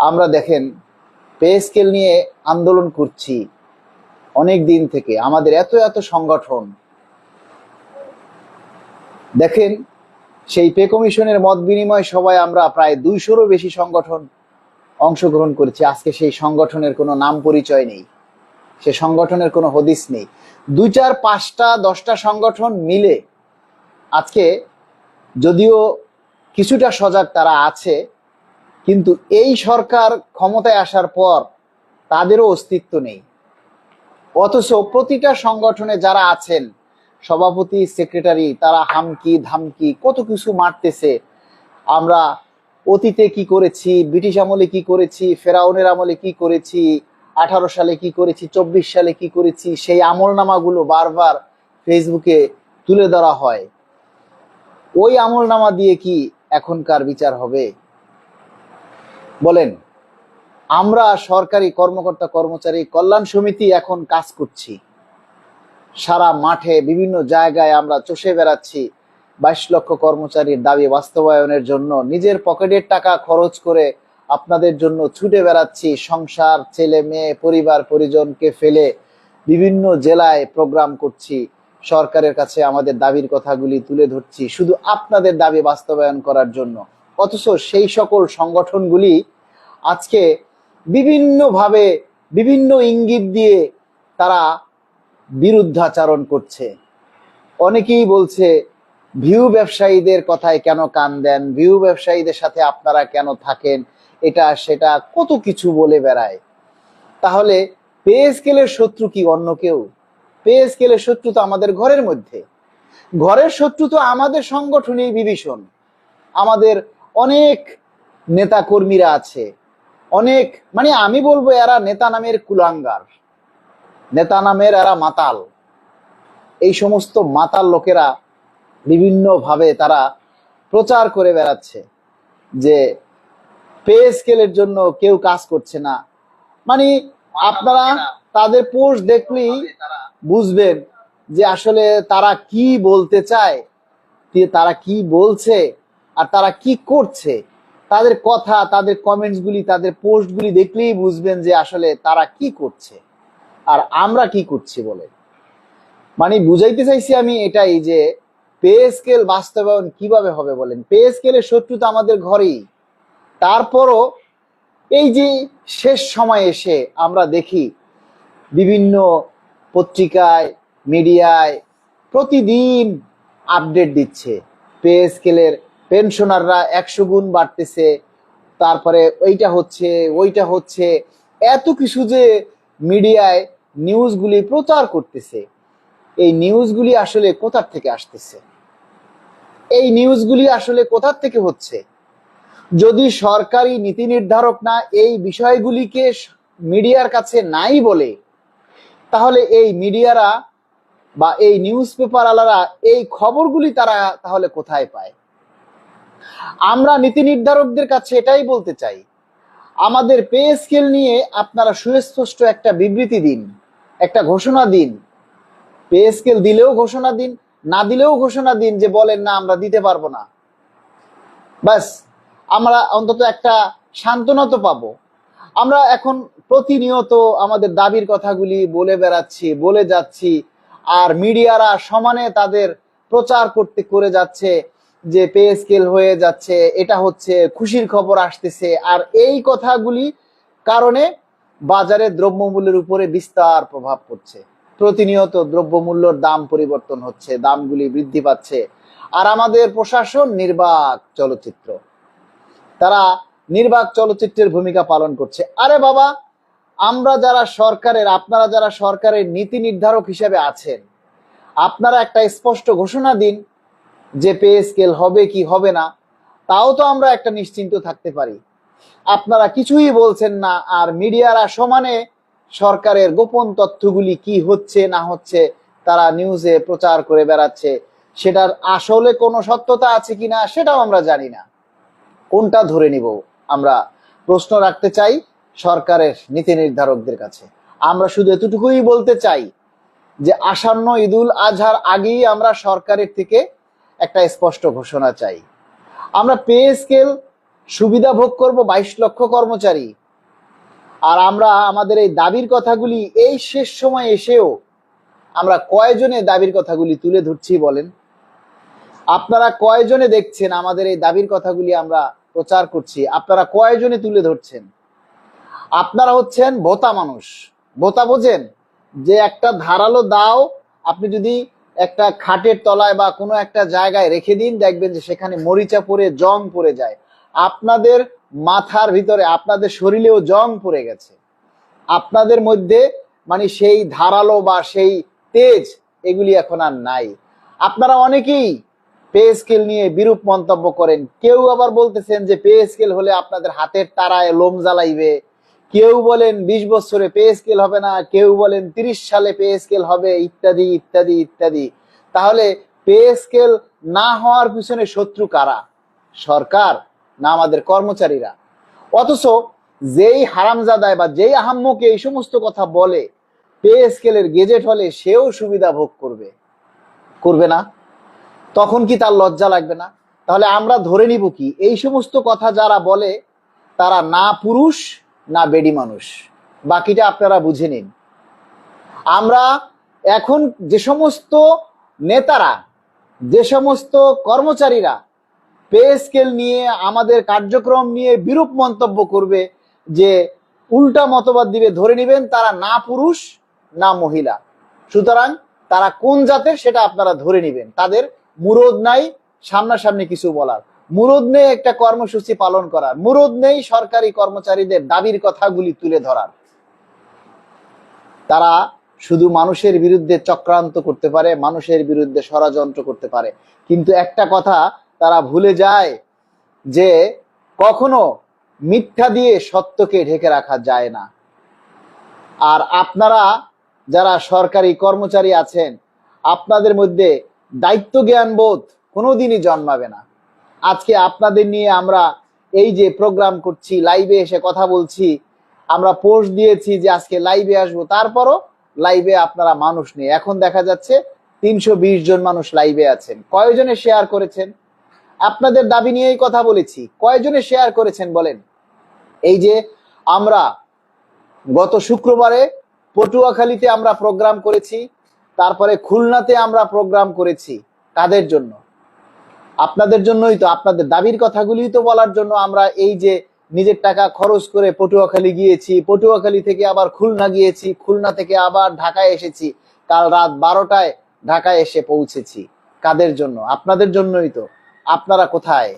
আমরা দেখেন pay scale নিয়ে আন্দোলন করছি অনেক দিন থেকে, আমাদের এত এত সংগঠন। দেখেন সেই পে কমিশনের মত বিনিময় সভায় আমরা প্রায় 200-রও বেশি সংগঠন অংশগ্রহণ করেছি। আজকে সেই সংগঠনের কোনো নাম পরিচয় নেই, সে সংগঠনের কোনো হদিস নেই। 2, 4, 5টা 10টা সংগঠন মিলে আজকে যদিও কিছুটা সজাগ তারা আছে, কিন্তু এই সরকার ক্ষমতায় আসার পর তাদেরও অস্তিত্ব নেই। অথচ প্রতিটা সংগঠনে যারা আছেন, সভাপতি, সেক্রেটারি, তারা হামকি ধামকি কত কিছু মারতেছে। আমরা অতীতে কি করেছি, ব্রিটিশ আমলে কি করেছি, ফেরাউনের আমলে কি করেছি, 18 সালে কি করেছি, 24 সালে কি করেছি, সেই আমলনামাগুলো বারবার ফেসবুকে তুলে ধরা হয়। ওই আমলনামা দিয়ে কি এখনকার বিচার হবে বলেন? আমরা সরকারি কর্মকর্তা কর্মচারী কল্যাণ সমিতি এখন কাজ করছি, সারা মাঠে বিভিন্ন জায়গায় আমরা চষে বেড়াচ্ছি 22 লক্ষ কর্মচারীর দাবি বাস্তবায়নের জন্য। নিজের পকেটের টাকা খরচ করে আপনাদের জন্য ছুটে বেড়াচ্ছি, সংসার, ছেলে মেয়ে, পরিবার পরিজনকে ফেলে বিভিন্ন জেলায় প্রোগ্রাম করছি, সরকারের কাছে আমাদের দাবির কথাগুলি তুলে ধরছি শুধু আপনাদের দাবি বাস্তবায়ন করার জন্য। অথচ সেই সকল সংগঠনগুলি আজকে বিভিন্নভাবে বিভিন্ন ইঙ্গিত দিয়ে তারা বিরুদ্ধাচরণ করছে। অনেকেই বলছে ভিউ ব্যবসায়ীদের কথায় কেন কান দেন, ভিউ ব্যবসায়ীদের সাথে আপনারা কেন থাকেন, এটা সেটা কত কিছু বলে বেড়ায়। তাহলে পে স্কেলের শত্রু কি অন্য কেউ? পে স্কেলের শত্রু তো আমাদের ঘরের মধ্যে, ঘরের শত্রু তো আমাদের সংগঠনেই বিভীষণ। আমাদের অনেক নেতা কর্মীরা আছে, অনেক, মানে আমি বলবো এরা নেতা নামের কুলাঙ্গার, নেতা নামের এরা মাতাল। এই সমস্ত মাতাল লোকেরা বিভিন্নভাবে তারা প্রচার করে বেড়াচ্ছে যে পে স্কেলের জন্য কেউ কাজ করছে না। মানে আপনারা তাদের পোস্ট দেখলেই বুঝবেন যে আসলে তারা কি বলতে চায়, তারা কি বলছে আর তারা কি করছে। তাদের কথা, তাদের কমেন্টসগুলি, তাদের পোস্টগুলি দেখলেই বুঝবেন যে আসলে তারা কি করছে আর আমরা কি করছি বলে। মানে বুঝাইতে চাইছি আমি এটাই যে পে স্কেল বাস্তবায়ন কিভাবে হবে বলেন? পে স্কেলের শত্রু তো আমাদের ঘরেই। তারপরও এই যে শেষ সময় এসে আমরা দেখি বিভিন্ন পত্রিকায়, মিডিয়ায় প্রতিদিন আপডেট দিচ্ছে পে স্কেলের পেনশনাররা 100 গুণ বাড়তেছে, তারপরে ওইটা হচ্ছে ওইটা হচ্ছে, এত কিছু যে মিডিয়ায় নিউজগুলি প্রচার করতেছে। এই নিউজগুলি আসলে কোথা থেকে আসতেছে? এই নিউজগুলি আসলে কোথা থেকে হচ্ছে? যদি সরকারি নীতি নির্ধারক না এই বিষয়গুলিকে মিডিয়ার কাছে নাই বলে, তাহলে এই মিডিয়ারা বা এই নিউজ পেপার আলারা এই খবরগুলি তারা তাহলে কোথায় পায়? আমরা নীতি নির্ধারকদের কাছে এটাই বলতে চাই, আমাদের পে স্কেল নিয়ে আপনারা সুস্পষ্ট একটা বিবৃতি দিন, একটা ঘোষণা দিন। পে স্কেল দিলেও ঘোষণা দিন, না দিলেও ঘোষণা দিন যে বলেন না আমরা দিতে পারবো না। বাস আমরা অন্তত একটা সান্ত্বনা তো পাবো। আমরা এখন প্রতিনিয়ত আমাদের দাবির কথাগুলি বলে বেড়াচ্ছি, বলে যাচ্ছি, আর মিডিয়ারা সমানে তাদের প্রচার করে যাচ্ছে যে পে স্কেল হয়ে যাচ্ছে, এটা হচ্ছে, খুশির খবর আসতেছে। আর এই কথাগুলি কারণে বাজারে দ্রব্যমূল্যের উপরে বিস্তার প্রভাব পড়ছে। প্রতিনিয়ত দ্রব্যমূল্যর দাম পরিবর্তন হচ্ছে, দামগুলি বৃদ্ধি পাচ্ছে। আর আমাদের প্রশাসন নির্বাক চলচ্চিত্র, তারা নির্বাক চলচ্চিত্রের ভূমিকা পালন করছে। আরে বাবা, আমরা যারা সরকারের, আপনারা যারা সরকারের নীতি নির্ধারক হিসেবে আছেন, আপনারা একটা স্পষ্ট ঘোষণা দিন যে পে স্কেল হবে কি হবে না, তাও তো আমরা একটা নিশ্চিন্ত থাকতে পারি। আপনারা কিছুই বলছেন না, আর মিডিয়ারা সমানে সরকারের গোপন তথ্যগুলি কি হচ্ছে না হচ্ছে তারা নিউজে প্রচার করে বেড়াচ্ছে। সেটার আসলে কোনো সত্যতা আছে কিনা সেটাও আমরা জানি না। কোনটা ধরে নিব? আমরা প্রশ্ন রাখতে চাই সরকারের নীতি নির্ধারকদের কাছে। আমরা শুধু এতটুকুই বলতে চাই যে আসন্ন ঈদুল আজহার আগেই আমরা সরকারের থেকে একটা স্পষ্ট ঘোষণা চাই। আমরা পে স্কেল সুবিধা ভোগ করব 22 লক্ষ কর্মচারী। আর আমরা আমাদের এই দাবির কথাগুলি এই শেষ সময় এসেও আমরা কয়জনে দাবির কথাগুলি তুলে ধরছি বলেন? আপনারা কয়জনে দেখছেন আমাদের এই দাবির কথাগুলি আমরা প্রচার করছি? আপনারা কয়জনে তুলে ধরছেন? আপনারা হচ্ছেন বোতা মানুষ। বোতা বোঝেন? যে একটা ধারালো দাও আপনি যদি একটা খাটের তলায় বা কোনো একটা জায়গায় রেখে দিন, দেখবেন যে সেখানে মরিচা পড়ে জং পড়ে যায়। আপনাদের মাথার ভিতরে, আপনাদের শরীরেও জং পড়ে গেছে। আপনাদের মধ্যে মানে সেই ধারালো বা সেই তেজ এগুলি এখন আর নাই। আপনারা অনেকেই পে স্কেল নিয়ে বিরূপ মন্তব্য করেন। কেউ আবার বলতেছেন যে পে স্কেল হলে আপনাদের হাতের তারায় লোম জ্বালাইবে। কেউ বলেন 20 বছরে পে স্কেল হবে না, কেউ বলেন 30 সালে পে স্কেল হবে, ইত্যাদি ইত্যাদি ইত্যাদি। তাহলে পে স্কেল না হওয়ার পিছনে শত্রু কারা? সরকার না আমাদের কর্মচারীরা? অথচ যেই হারামজাদায় বা যেই আহাম্মকে এই সমস্ত কথা বলে পে স্কেলের গেজেট হলে সেও সুবিধা ভোগ করবে, করবে না? তখন কি তার লজ্জা লাগবে না? তাহলে আমরা ধরে নিব কি এই সমস্ত কথা যারা বলে তারা না পুরুষ না বেডি মানুষ। বাকিটা আপনারা বুঝে নিন। আমরা এখন যে সমস্ত নেতারা, যে সমস্ত কর্মচারীরা পে স্কেল নিয়ে আমাদের কার্যক্রম নিয়ে বিরূপ মন্তব্য করবে, যে উল্টা মতবাদ দিবে, ধরে নেবেন তারা না পুরুষ না মহিলা। সুতরাং তারা কোন জাতের সেটা আপনারা ধরে নেবেন। তাদের মুরদ নাই সামনাসামনি কিছু বলার, মুরদ নেই একটা কর্মসূচি পালন করার, মুরদ নেই সরকারি কর্মচারীদের দাবির কথাগুলি তুলে ধরার। তারা শুধু মানুষের বিরুদ্ধে চক্রান্ত করতে পারে, মানুষের বিরুদ্ধে ষড়যন্ত্র করতে পারে, কিন্তু একটা কথা তারা ভুলে যায় যে কখনো মিথ্যা দিয়ে সত্যকে ঢেকে রাখা যায় না। আর আপনারা যারা সরকারি কর্মচারী আছেন, আপনাদের মধ্যে দায়িত্ব জ্ঞান বোধ কোনোদিনই জন্মাবে না। আজকে আপনাদের নিয়ে আমরা এই যে প্রোগ্রাম করছি, লাইভে এসে কথা বলছি, আমরা পোস্ট দিয়েছি যে আজকে লাইভে আসবো, তারপরও লাইভে আপনারা মানুষ নেই। এখন দেখা যাচ্ছে 320 জন মানুষ লাইভে আছেন। কয়জনে শেয়ার করেছেন? আপনাদের দাবি নিয়েই কথা বলেছি, কয়জনে শেয়ার করেছেন বলেন? এই যে আমরা গত শুক্রবারে পটুয়াখালীতে আমরা প্রোগ্রাম করেছি, তারপরে খুলনাতে আমরা প্রোগ্রাম করেছি, কাদের জন্য? আপনাদের জন্যই তো। আপনাদের দাবির কথাগুলি তো বলার জন্য আমরা এই যে নিজের টাকা খরচ করে পটুয়াখালী গিয়েছি, পটুয়াখালী থেকে আবার খুলনা গিয়েছি, খুলনা থেকে আবার ঢাকায় এসেছি, কাল রাত 12টায় ঢাকায় এসে পৌঁছেছি। কাদের জন্য? আপনাদের জন্যই তো। আপনারা কোথায়?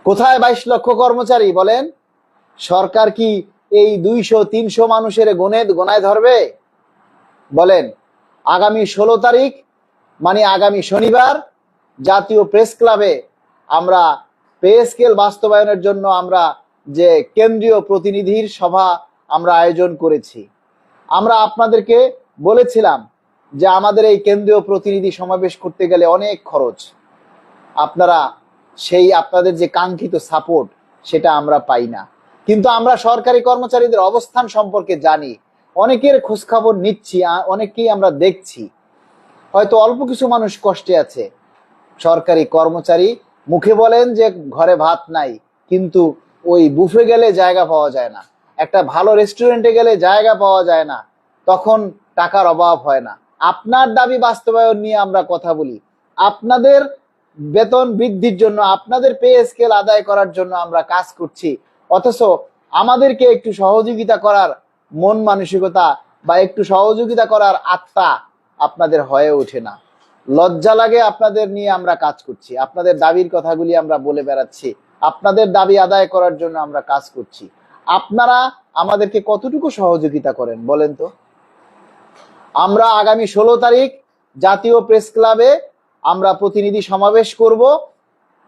কোথায় 22 লক্ষ কর্মচারী বলেন? সরকার কি এই 200-300 মানুষের গোনায় ধরবে? বলেন। আগামী 16 তারিখ মানে আগামী শনিবার জাতীয় প্রেস ক্লাবে আমরা পে স্কেল বাস্তবায়নের জন্য আমরা যে কেন্দ্রীয় প্রতিনিধির সভা আমরা আয়োজন করেছি। আমরা আপনাদেরকে বলেছিলাম যে আমাদের এই কেন্দ্রীয় প্রতিনিধি সমাবেশ করতে গেলে অনেক খরচ। আপনারা সেই আপনাদের যে কাঙ্ক্ষিত সাপোর্ট সেটা আমরা পাই না। কিন্তু আমরা সরকারি কর্মচারীদের অবস্থান সম্পর্কে জানি, অনেকের খোঁজখবর নিচ্ছি, অনেকেই আমরা দেখছি। হয়তো অল্প কিছু মানুষ কষ্টে আছে। সরকারি কর্মচারী মুখে বলেন যে ঘরে ভাত নাই, কিন্তু ওই বুফে গেলে জায়গা পাওয়া যায় না, একটা ভালো রেস্টুরেন্টে গেলে জায়গা পাওয়া যায় না, তখন টাকার অভাব হয় না। আপনার দাবি বাস্তবায়ন নিয়ে আমরা কথা বলি, আপনাদের বেতন বৃদ্ধির জন্য, আপনাদের পে স্কেল আদায় করার জন্য আমরা কাজ করছি। অথচ আমাদেরকে একটু সহযোগিতা করার মন মানসিকতা বা একটু সহযোগিতা করার আত্মা আপনাদের হয়ে ওঠে না। লজ্জা লাগে আপনাদের নিয়ে আমরা কাজ করছি, আপনাদের দাবির কথাগুলি আমরা বলে বেড়াচ্ছি, আপনাদের দাবি আদায় করার জন্য আমরা কাজ করছি। আপনারা আমাদেরকে কতটুকু সহযোগিতা করেন বলেন তো? আমরা আগামী 16 তারিখ জাতীয় প্রেস ক্লাবে আমরা প্রতিনিধি সমাবেশ করব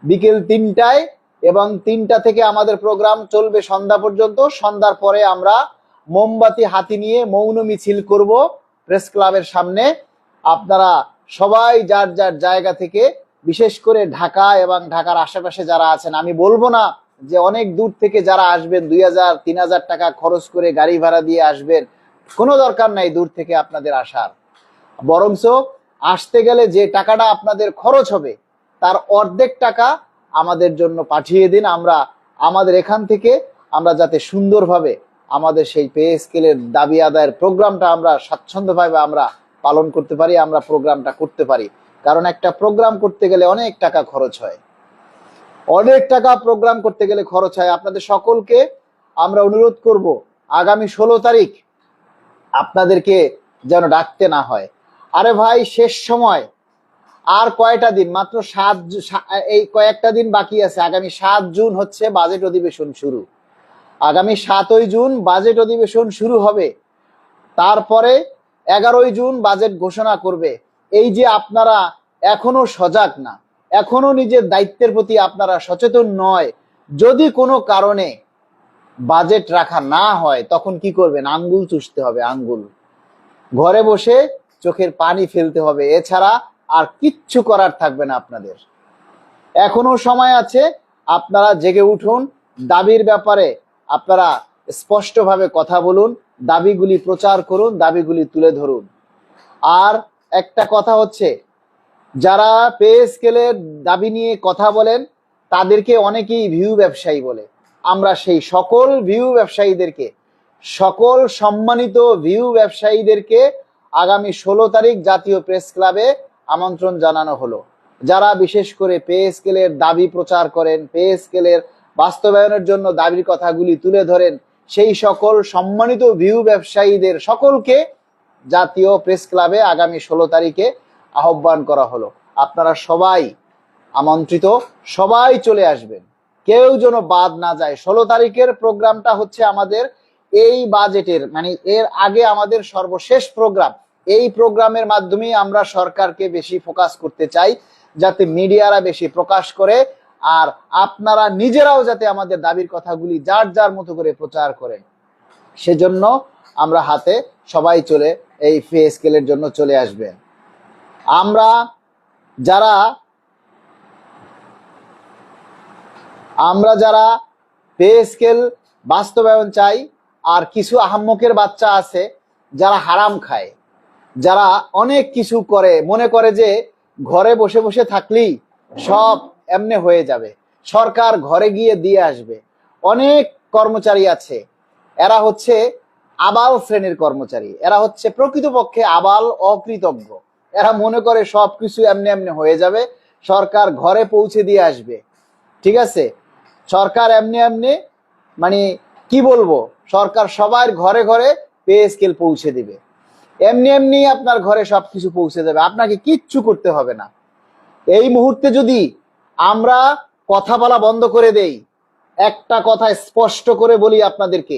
বিকেল 3টায়, এবং 3টা থেকে আমাদের প্রোগ্রাম চলবে সন্ধ্যা পর্যন্ত। সন্ধ্যার পরে আমরা মোমবাতি হাতি নিয়ে মৌন মিছিল করব প্রেস ক্লাবের সামনে। আপনারা সবাই যার যার জায়গা থেকে, বিশেষ করে ঢাকা এবং ঢাকার আশেপাশে যারা আছেন, আমি বলবো না যে অনেক দূর থেকে যারা আসবেন 2000-3000 টাকা খরচ করে গাড়ি ভাড়া দিয়ে আসবেন, কোনো দরকার নাই দূর থেকে আপনাদের আসার। বরঞ্চ আসতে গেলে যে টাকাটা আপনাদের খরচ হবে তার অর্ধেক টাকা আমাদের জন্য পাঠিয়ে দিন। আমরা আমাদের এখান থেকে আমরা যাতে সুন্দরভাবে আমাদের সেই পে স্কেলের দাবি আদায়ের প্রোগ্রামটা আমরা স্বাচ্ছন্দ্যভাবে আমরা পালন করতে পারি, আমরা প্রোগ্রামটা করতে পারি। কারণ একটা প্রোগ্রাম করতে গেলে অনেক টাকা খরচ হয়, অনেক টাকা প্রোগ্রাম করতে গেলে খরচ হয়। আপনাদের সকলকে আমরা অনুরোধ করব আগামী 16 তারিখ আপনাদেরকে যেন ডাকতে না হয়। আরে ভাই, শেষ সময়, আর কয়টা দিন, মাত্র এই কয়েকটা দিন বাকি আছে। আগামী 7 জুন হচ্ছে বাজেট অধিবেশন শুরু। আগামী 7ই জুন বাজেট অধিবেশন শুরু হবে। তারপরে 11ই জুন বাজেট ঘোষণা করবে। এই যে আপনারা এখনো সজাগ না, এখনো নিজের দায়িত্বের প্রতি আপনারা সচেতন নয়, যদি কোনো কারণে বাজেট রাখা না হয় তখন কি করবেন? আঙ্গুল চুষতে হবে, আঙ্গুল। ঘরে বসে চোখের পানি ফেলতে হবে, এছাড়া আর কিচ্ছু করার থাকবে না আপনাদের। এখনো সময় আছে, আপনারা জেগে উঠুন। দাবির ব্যাপারে আপনারা স্পষ্টভাবে কথা বলুন, দাবিগুলি প্রচার করুন, দাবিগুলি তুলে ধরুন। আর একটা কথা হচ্ছে, যারা পে স্কেলের দাবি নিয়ে কথা বলেন তাদেরকে অনেকেই ভিউ ব্যবসায়ী বলে। আমরা সেই সকল ভিউ ব্যবসায়ীদেরকে, সকল সম্মানিত ভিউ ব্যবসায়ীদেরকে আগামী 16 তারিখ জাতীয় প্রেস ক্লাবে আমন্ত্রণ জানানো হলো। যারা বিশেষ করে পে স্কেলের দাবি প্রচার করেন, পে স্কেলের বাস্তবায়নের জন্য দাবির কথাগুলি তুলে ধরেন, সেই সকল সম্মানিত ভিউ ব্যবসায়ীদের সকলকে জাতীয় প্রেস ক্লাবে আগামী 16 তারিখে আহ্বান করা হলো। আপনারা সবাই আমন্ত্রিত, সবাই চলে আসবেন, কেউ যেন বাদ না যায়। 16 তারিখের প্রোগ্রামটা হচ্ছে আমাদের এই বাজেটের, মানে এর আগে আমাদের সর্বশেষ প্রোগ্রাম। এই প্রোগ্রামের মাধ্যমেই আমরা সরকারকে বেশি ফোকাস করতে চাই, যাতে মিডিয়ারা বেশি প্রকাশ করে, আর আপনারা নিজেরাও যাতে আমাদের দাবির কথাগুলি যার যার মতো করে প্রচার করেন। সেজন্য আমরা হাতে সবাই চলে এই পে স্কেলের জন্য চলে আসবেন। আমরা যারা পে স্কেল বাস্তবায়ন চাই, আর কিছু আহাম্মকের বাচ্চা আছে যারা হারাম খায়, যারা অনেক কিছু করে, মনে করে যে ঘরে বসে বসে থাকলেই সব এমনি হয়ে যাবে, সরকার ঘরে গিয়ে দিয়ে আসবে। অনেক কর্মচারী আছে, এরা হচ্ছে আবাল শ্রেণীর কর্মচারী, এরা হচ্ছে প্রকৃতপক্ষে আবাল, অকৃতজ্ঞ। এরা মনে করে সবকিছু এমনি এমনি হয়ে যাবে, সরকার ঘরে পৌঁছে দিয়ে আসবে। ঠিক আছে, সরকার এমনি এমনি, মানে কি বলবো, সরকার সবার ঘরে ঘরে পে স্কেল পৌঁছে দিবে, এমনি এমনি আপনার ঘরে সবকিছু পৌঁছে যাবে, আপনাকে কিচ্ছু করতে হবে না। এই মুহূর্তে যদি আমরা কথা বলা বন্ধ করে দেই, একটা কথা স্পষ্ট করে বলি আপনাদেরকে,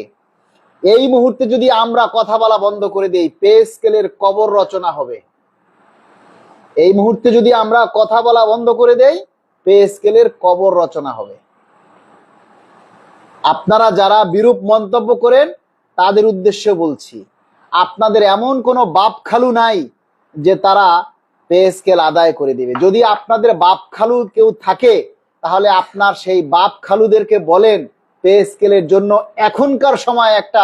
এই মুহূর্তে যদি আমরা কথা বলা বন্ধ করে দেই, পে স্কেলের কবর রচনা হবে। এই মুহূর্তে যদি আমরা কথা বলা বন্ধ করে দেই, পে স্কেলের কবর রচনা হবে। আপনারা যারা বিরূপ মন্তব্য করেন তাদের উদ্দেশ্যে বলছি, আপনাদের এমন কোনো বাপ খালু নাই যে তারা পে স্কেল আদায় করে দিবে। যদি আপনাদের বাপ খালু কেউ থাকে, তাহলে আপনার সেই বাপ খালুদেরকে বলেন পে স্কেলের জন্য এখনকার সময় একটা